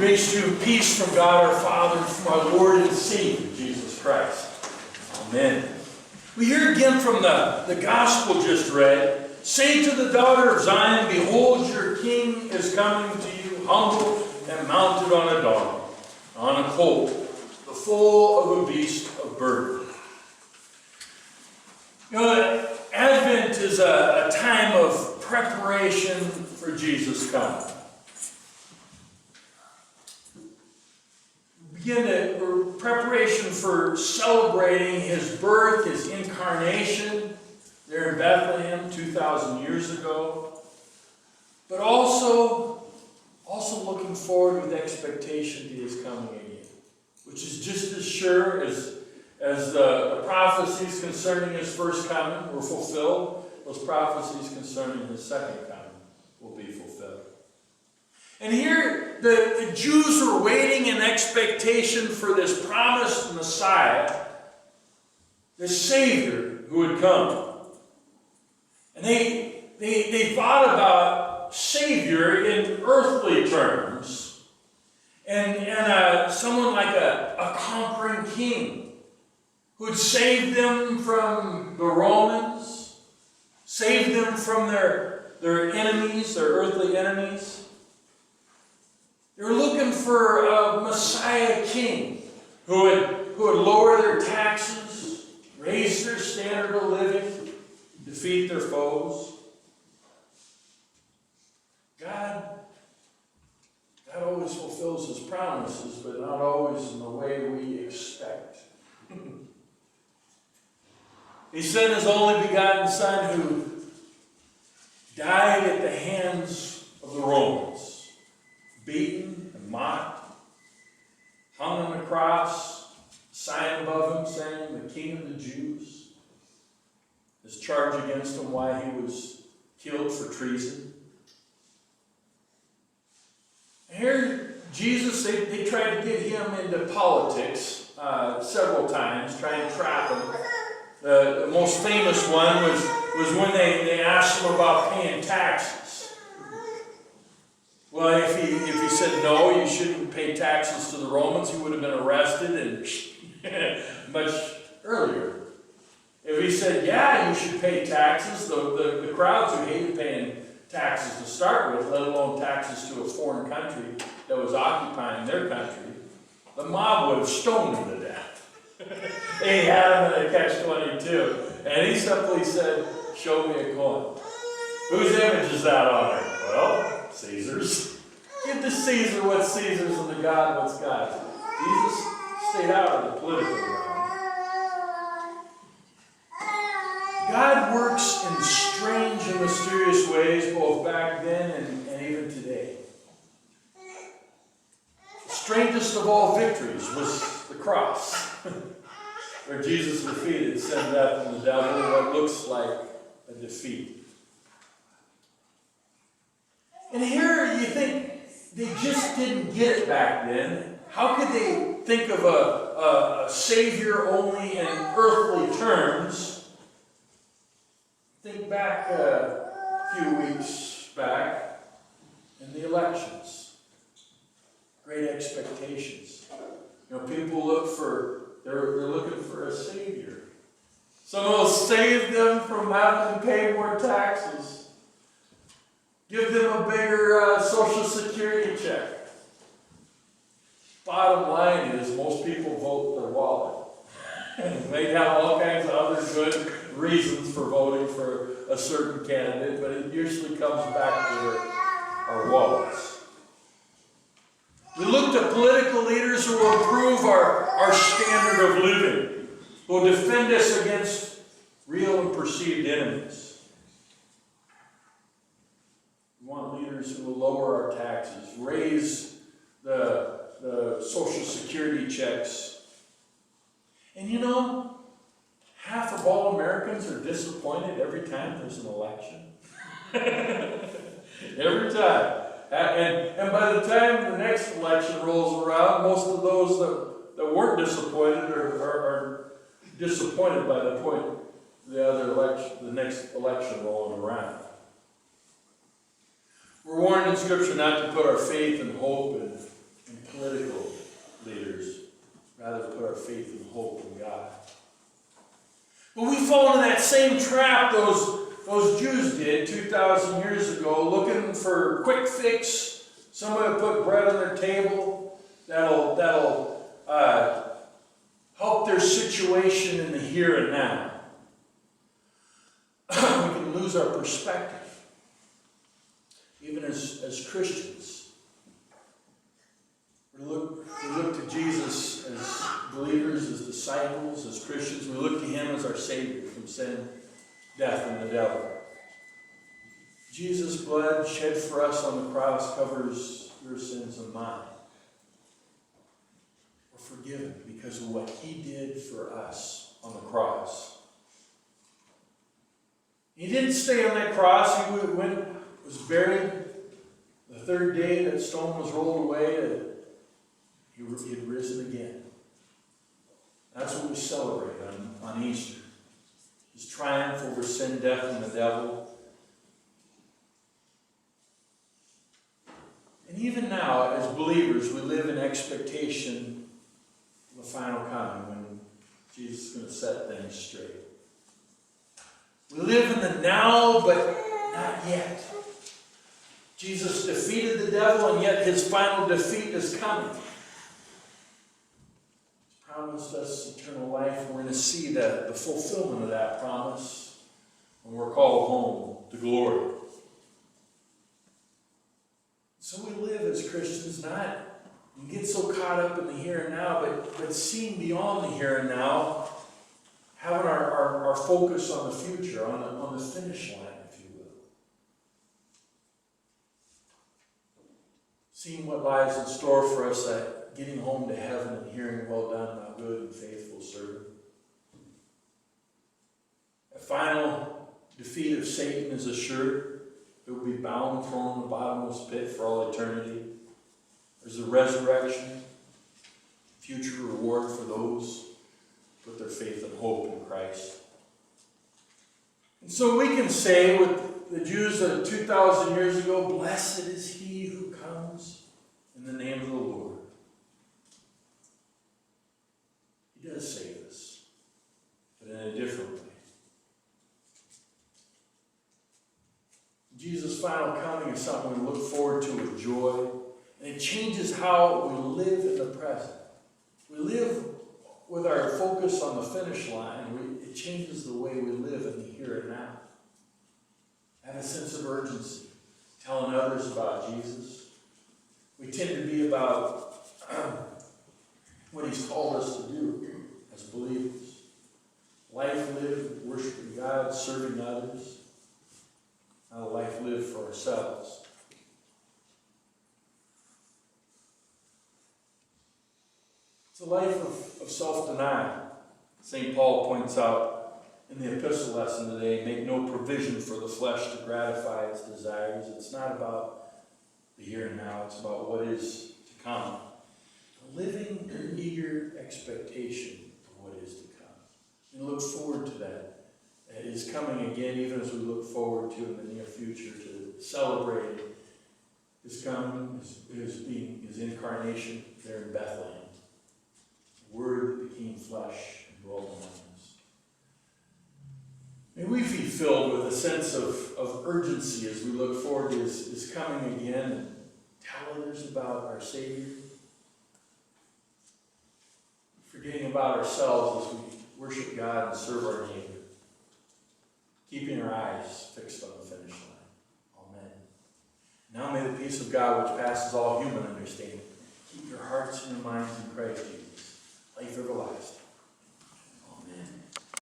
Grace to you, peace from God our Father and from our Lord and Savior, Jesus Christ. Amen. We hear again from the gospel just read, "Say to the daughter of Zion, behold, your king is coming to you, humble and mounted on a donkey, on a colt, the foal of a beast of burden." You know, Advent is a time of preparation for Jesus' coming. Preparation for celebrating his birth, his incarnation there in Bethlehem 2,000 years ago. But also looking forward with expectation to his coming again, which is just as sure as the prophecies concerning his first coming were fulfilled, those prophecies concerning his second coming will be fulfilled. And here, the Jews were waiting in expectation for this promised Messiah, this Savior who would come. And they thought about Savior in earthly terms, and someone like a conquering king who would save them from the Romans, save them from their enemies, their earthly enemies. They were looking for a Messiah king who would lower their taxes, raise their standard of living, defeat their foes. God always fulfills his promises, but not always in the way we expect. He sent his only begotten Son who died at the hands of the Romans, beaten and mocked, hung on the cross, sign above him saying, "The King of the Jews." His charge against him why he was killed for treason. And here, Jesus, they tried to get him into politics several times, trying to trap him. The most famous one was when they asked him about paying taxes. Well, if he said no, you shouldn't pay taxes to the Romans, he would have been arrested and much earlier. If he said, yeah, you should pay taxes, the crowds who hated paying taxes to start with, let alone taxes to a foreign country that was occupying their country, the mob would have stoned him to death. They had him in a catch-22. And he simply said, "Show me a coin." Whose image is that on it? Well, Caesar's. Give to Caesar what's Caesar's and to God what's God's. Jesus stayed out of the political realm. God works in strange and mysterious ways, both back then and even today. The strangest of all victories was the cross, where Jesus defeated sin, death, and the devil in what looks like a defeat. And here you think they just didn't get it back then. How could they think of a Savior only in earthly terms? Think back a few weeks back in the elections. Great expectations. You know, people they're looking for a Savior. Someone will save them from having to pay more taxes. Give them a bigger Social Security check. Bottom line is, most people vote their wallet. They have all kinds of other good reasons for voting for a certain candidate, but it usually comes back to our wallets. We look to political leaders who will improve our standard of living, who will defend us against real and perceived enemies. We want leaders who will lower our taxes, raise the Social Security checks. And you know, half of all Americans are disappointed every time there's an election. Every time. And by the time the next election rolls around, most of those that weren't disappointed are disappointed by the point the next election rolling around. We're warned in Scripture not to put our faith and hope in political leaders, rather put our faith and hope in God. But we fall into that same trap those Jews did 2,000 years ago, looking for a quick fix, somebody to put bread on their table that'll help their situation in the here and now. We can lose our perspective. Even as Christians, we look to Jesus as believers, as disciples, as Christians. We look to Him as our Savior from sin, death, and the devil. Jesus' blood shed for us on the cross covers your sins and mine. We're forgiven because of what He did for us on the cross. He didn't stay on that cross. He was buried. The third day that stone was rolled away, He had risen again. That's what we celebrate on Easter. His triumph over sin, death, and the devil. And even now, as believers, we live in expectation of the final coming when Jesus is going to set things straight. We live in the now, but not yet. Jesus defeated the devil, and yet His final defeat is coming. He's promised us eternal life. We're going to see the fulfillment of that promise when we're called home to glory. So we live as Christians, not and get so caught up in the here and now, but seeing beyond the here and now, having our focus on the future, on the finish line, if you will. Seeing what lies in store for us, getting home to heaven and hearing, well done, thou good and faithful servant. A final defeat of Satan is assured. It will be bound, thrown in the bottomless pit for all eternity. There's a resurrection, future reward for those who put their faith and hope in Christ. And so we can say with the Jews of 2,000 years ago, blessed is he who comes in the name of the Lord. He does save us, but in a different way. Jesus' final coming is something we look forward to with joy, and it changes how we live in the present. We live with our focus on the finish line. It changes the way we live in the here and now. Have a sense of urgency, telling others about Jesus. We tend to be about what He's called us to do as believers. Life lived, worshiping God, serving others. Not a life lived for ourselves. It's a life of self-denial. St. Paul points out in the epistle lesson today, make no provision for the flesh to gratify its desires. It's not about the here and now, it's about what is to come. Living in eager expectation of what is to come. And look forward to that. It is coming again, even as we look forward to in the near future to celebrate His coming, His incarnation there in Bethlehem. The Word became flesh and dwelt among us. May we be filled with a sense of urgency as we look forward to His coming again and tell others about our Savior. Forgetting about ourselves as we worship God and serve our neighbor. Keeping our eyes fixed on the finish line. Amen. Now may the peace of God, which passes all human understanding, keep your hearts and your minds in Christ Jesus. Life everlasting.